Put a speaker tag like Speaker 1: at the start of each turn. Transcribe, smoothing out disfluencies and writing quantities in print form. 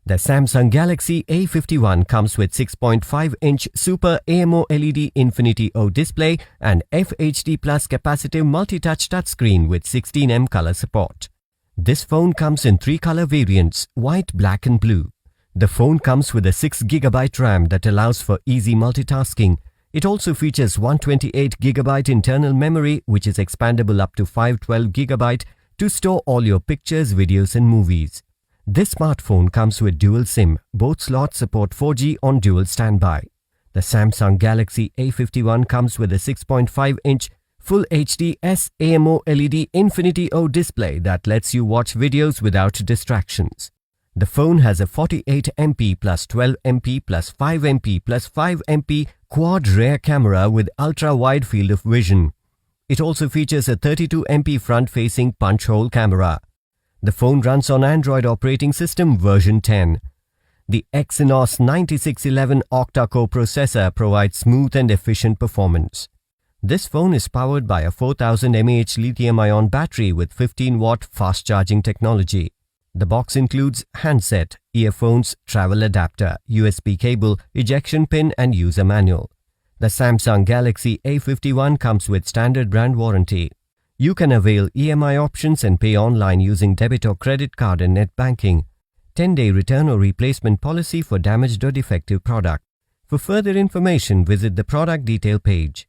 Speaker 1: The Samsung Galaxy A51 comes with 6.5-inch Super AMOLED Infinity O display and FHD Plus capacitive multi-touch touchscreen with 16mm color support. This phone comes in 3 color variants, white, black and blue. The phone comes with a 6GB RAM that allows for easy multitasking. It also features 128GB internal memory which is expandable up to 512GB to store all your pictures, videos and movies. This smartphone comes with dual SIM. Both slots support 4G on dual standby. The Samsung Galaxy A51 comes with a 6.5-inch Full HD AMOLED Infinity O display that lets you watch videos without distractions. The phone has a 48MP plus 12MP plus 5MP plus 5MP quad rear camera with ultra-wide field of vision. It also features a 32MP front-facing punch-hole camera. The phone runs on Android operating system version 10. The Exynos 9611 octa-core processor provides smooth and efficient performance. This phone is powered by a 4000 mAh lithium-ion battery with 15-watt fast-charging technology. The box includes handset, earphones, travel adapter, USB cable, ejection pin and user manual. The Samsung Galaxy A51 comes with standard brand warranty. You can avail EMI options and pay online using debit or credit card and net banking. 10-day return or replacement policy for damaged or defective product. For further information, visit the product detail page.